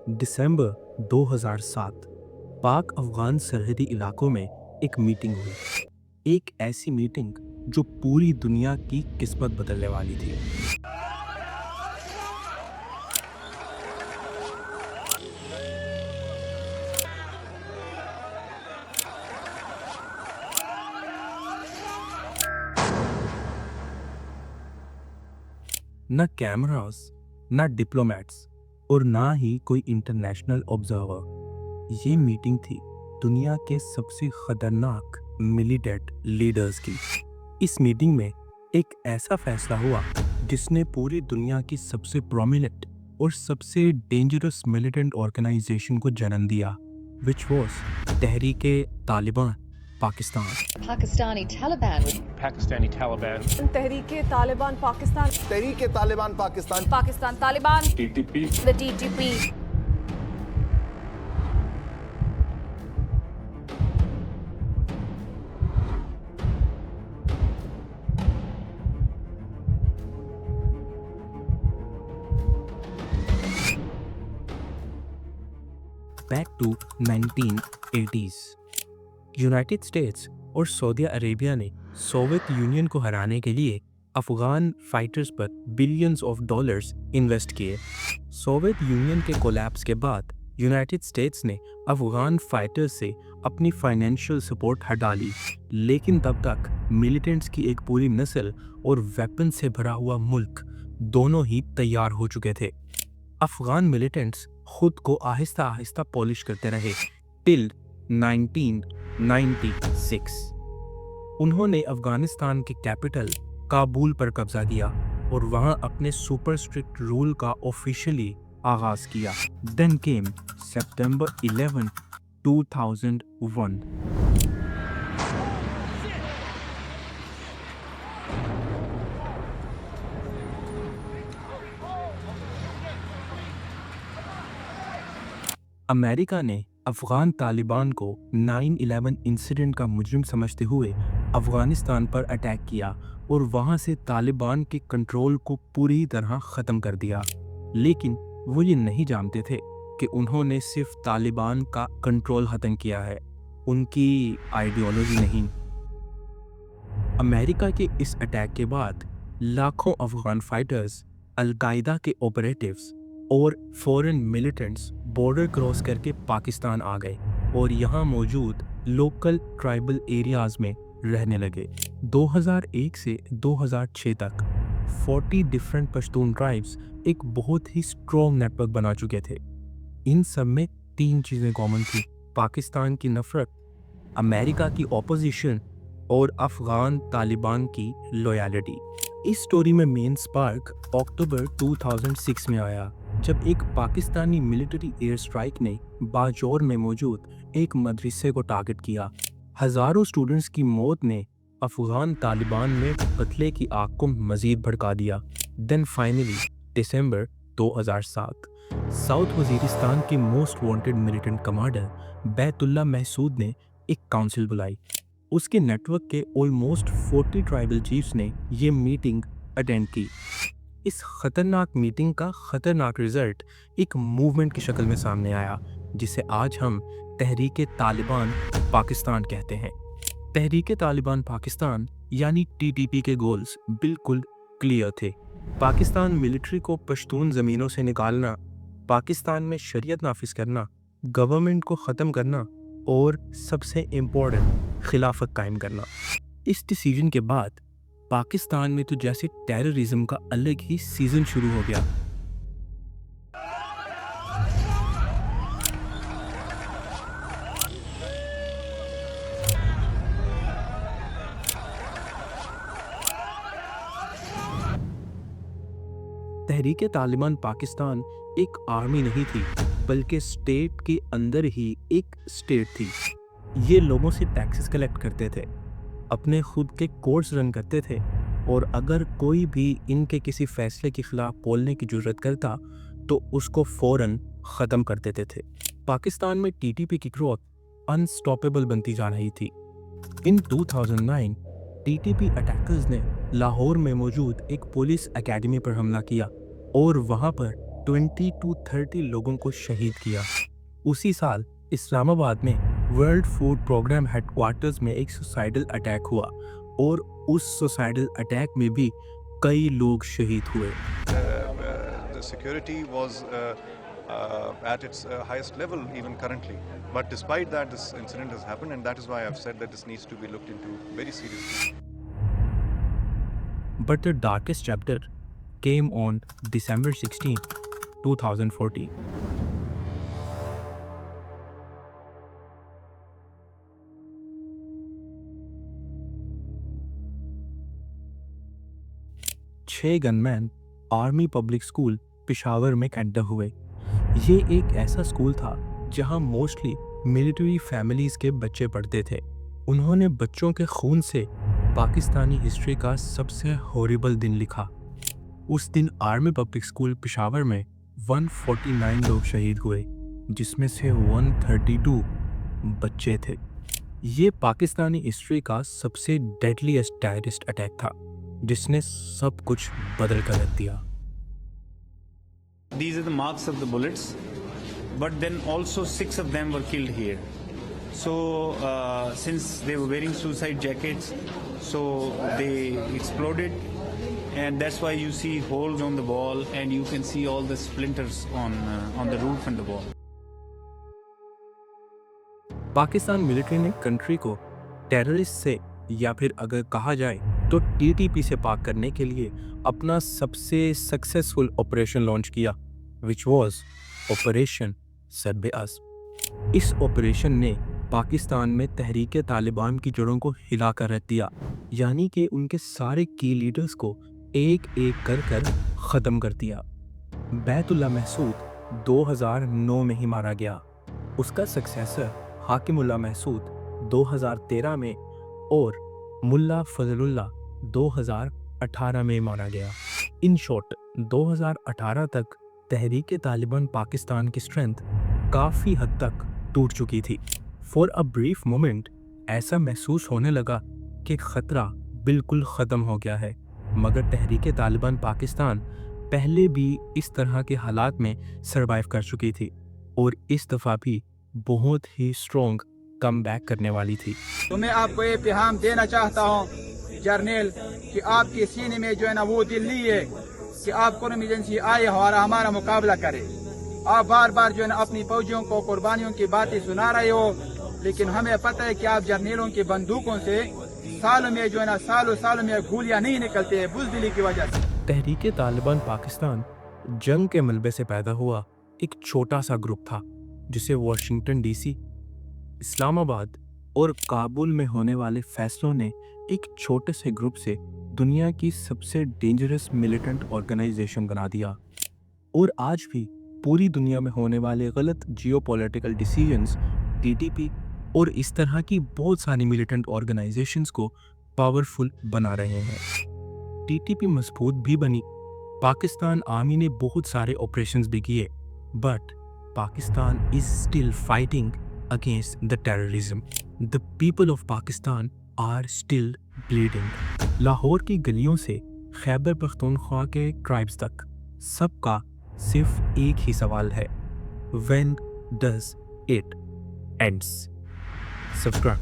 दिसंबर 2007 पाक अफगान सरहदी इलाकों में एक मीटिंग हुई। एक ऐसी मीटिंग जो पूरी दुनिया की किस्मत बदलने वाली थी। न कैमरास, न डिप्लोमेट्स और ना ही कोई इंटरनेशनल ऑब्जर्वर। ये मीटिंग थी दुनिया के सबसे खतरनाक मिलिटेंट लीडर्स की। इस मीटिंग में एक ऐसा फैसला हुआ जिसने पूरी दुनिया की सबसे प्रोमिनेंट और सबसे डेंजरस मिलिटेंट ऑर्गेनाइजेशन को जन्म दिया, विच वॉज तहरीके Taliban Pakistan. Pakistani Taliban. Pakistani Taliban. तहरीके तालिबान पाकिस्तान, तहरीके Taliban Pakistan, Pakistan Taliban, TTP. the TTP. Back to 1980s। United States और सऊदी अरेबिया ने सोवियत यूनियन को हराने के लिए अफगान फाइटर्स पर बिलियंस ऑफ डॉलर्स इन्वेस्ट किए। सोवियत यूनियन के कोलैप्स के बाद यूनाइटेड स्टेट्स ने अफगान फाइटर्स से अपनी फाइनेंशियल सपोर्ट हटा ली, लेकिन तब तक मिलिटेंट्स की एक पूरी नस्ल और वेपन से भरा हुआ मुल्क दोनों ही तैयार हो चुके थे। अफगान मिलिटेंट्स खुद को आहिस्ता आहिस्ता पॉलिश करते रहे टिल 1996। उन्होंने अफगानिस्तान के कैपिटल काबुल पर कब्जा किया और वहां अपने सुपर स्ट्रिक्ट रूल का ऑफिशियली आगाज किया। देन केम सितंबर 11, 2001। अमेरिका ने अफगान तालिबान को 9/11 इंसिडेंट का मुजरिम समझते हुए अफगानिस्तान पर अटैक किया और वहां से तालिबान के कंट्रोल को पूरी तरह ख़त्म कर दिया। लेकिन वो ये नहीं जानते थे कि उन्होंने सिर्फ तालिबान का कंट्रोल ख़त्म किया है, उनकी आइडियोलॉजी नहीं। अमेरिका के इस अटैक के बाद लाखों अफगान फाइटर्स, अल-कायदा के ऑपरेटिव्स और फॉरेन मिलिटेंट्स बॉर्डर क्रॉस करके पाकिस्तान आ गए और यहाँ मौजूद लोकल ट्राइबल एरियाज़ में रहने लगे। 2001 से 2006 तक 40 डिफरेंट पश्तून ट्राइब्स एक बहुत ही स्ट्रॉन्ग नेटवर्क बना चुके थे। इन सब में 3 चीज़ें कॉमन थी: पाकिस्तान की नफरत, अमेरिका की ऑपोजिशन और अफगान तालिबान की लॉयल्टी। इस स्टोरी में मेन स्पार्क अक्टूबर 2006 में आया, जब एक पाकिस्तानी मिलिट्री एयर स्ट्राइक ने बाजौर में मौजूद एक मदरसे को टारगेट किया। हज़ारों स्टूडेंट्स की मौत ने अफगान तालिबान में कत्ले की आग को मज़ीद भड़का दिया। देन फाइनली दिसंबर 2007 साउथ वजीरिस्तान के most wanted militant commander Baitullah Mehsud ने एक काउंसिल बुलाई। उसके नेटवर्क के ऑलमोस्ट 40 ट्राइबल चीफ्स ने ये मीटिंग अटेंड की। इस खतरनाक मीटिंग का खतरनाक रिजल्ट एक मूवमेंट की शक्ल में सामने आया, जिसे आज हम तहरीके तालिबान पाकिस्तान कहते हैं। तहरीके तालिबान पाकिस्तान यानी TTP के गोल्स बिल्कुल क्लियर थे: पाकिस्तान मिलिट्री को पश्तून ज़मीनों से निकालना, पाकिस्तान में शरीयत नाफिज करना, गवर्नमेंट को ख़त्म करना और सबसे इम्पोर्टेंट खिलाफत कायम करना। इस डिसीजन के बाद पाकिस्तान में तो जैसे टेररिज्म का अलग ही सीजन शुरू हो गया। तहरीके तालिबान पाकिस्तान एक आर्मी नहीं थी, बल्कि स्टेट के अंदर ही एक स्टेट थी। ये लोगों से टैक्सेस कलेक्ट करते थे, अपने खुद के कोर्ट्स रन करते थे और अगर कोई भी इनके किसी फैसले के खिलाफ बोलने की जरूरत करता तो उसको फौरन ख़त्म कर देते थे। पाकिस्तान में TTP की ग्रोथ अनस्टॉपेबल बनती जा रही थी। इन 2009 TTP अटैकर्स ने लाहौर में मौजूद एक पुलिस एकेडमी पर हमला किया और वहां पर 20 to 30 लोगों को शहीद किया। उसी साल इस्लामाबाद में वर्ल्ड फूड प्रोग्राम हेडक्वार्टर्स में एक सुसाइडल अटैक हुआ और उस सुसाइडल अटैक में भी कई लोग शहीद हुए। The security was at its highest level even currently. But despite that, this incident has happened, and that is why I've said that this needs to be looked into very seriously. But the darkest chapter came on December 16, 2014. छह gunman army public school Peshawar में canter हुए। ये एक ऐसा school था जहां mostly military families के बच्चे पढ़ते थे। उन्होंने बच्चों के खून से पाकिस्तानी हिस्ट्री का सबसे हॉरिबल दिन लिखा। उस दिन आर्मी पब्लिक स्कूल पेशावर में 149 लोग शहीद हुए, जिसमें से 132 बच्चे थे। ये पाकिस्तानी हिस्ट्री का सबसे डेडलीस्ट टेररिस्ट अटैक था, जिसने सब कुछ बदल कर रख दिया। These are the marks of the bullets, but then also 6 of them were killed here. So since they were wearing suicide jackets, so they exploded, and that's why you see holes on the wall, and you can see all the splinters on the roof and the wall. Pakistan military ने country को terrorist से, या फिर अगर कहा जाए तो TTP से पाक करने के लिए अपना सबसे सक्सेसफुल ऑपरेशन लॉन्च किया, विच वॉज ऑपरेशन सर्बे-अज़। इस ऑपरेशन ने पाकिस्तान में तहरीक तालिबान की जड़ों को हिला कर रख दिया, यानी कि उनके सारे की लीडर्स को एक एक कर ख़त्म कर दिया। बैतुल्ला महसूद 2009 में ही मारा गया। उसका सक्सेसर हाकिमुल्ला महसूद 2013 में और मुल्ला फजलुल्लाह 2018 में मारा गया। इन शॉर्ट 2018 तक तहरीक तालिबान पाकिस्तान की स्ट्रेंथ काफ़ी हद तक टूट चुकी थी। फॉर अ ब्रीफ मोमेंट ऐसा महसूस होने लगा कि ख़तरा बिल्कुल ख़त्म हो गया है, मगर तहरीक तालिबान पाकिस्तान पहले भी इस तरह के हालात में सर्वाइव कर चुकी थी और इस दफ़ा भी बहुत ही स्ट्रॉन्ग कम बैक करने वाली थी। तो मैं आपको ये पैगाम देना चाहता हूँ जर्नल, कि आपके सीने में जो है ना वो दिल नहीं है कि आपको इमरजेंसी आए और हमारा मुकाबला करे। आप बार बार जो है ना अपनी फौजियों को कुर्बानियों की बातें सुना रहे हो, लेकिन हमें पता है कि आप जर्नलों की बंदूकों से सालों में जो है ना सालों में गोलियां नहीं निकलते हैं बुज़दिली की वजह से। तहरीक तालिबान पाकिस्तान जंग के मलबे से पैदा हुआ एक छोटा सा ग्रुप था, जिसे वाशिंगटन डीसी, इस्लामाबाद और काबुल में होने वाले फैसलों ने एक छोटे से ग्रुप से दुनिया की सबसे डेंजरस मिलिटेंट ऑर्गेनाइजेशन बना दिया। और आज भी पूरी दुनिया में होने वाले गलत जियोपॉलिटिकल डिसीजंस टीटीपी और इस तरह की बहुत सारी मिलिटेंट ऑर्गेनाइजेशंस को पावरफुल बना रहे हैं। टीटीपी मजबूत भी बनी, पाकिस्तान आर्मी ने बहुत सारे ऑपरेशंस भी किए, but Pakistan is still fighting against the terrorism. The people of Pakistan are still bleeding. Lahore की गलियों से खैबर पख्तूनख्वा के ट्राइब्स तक सबका सिर्फ एक ही सवाल है, when does it ends? Subscribe.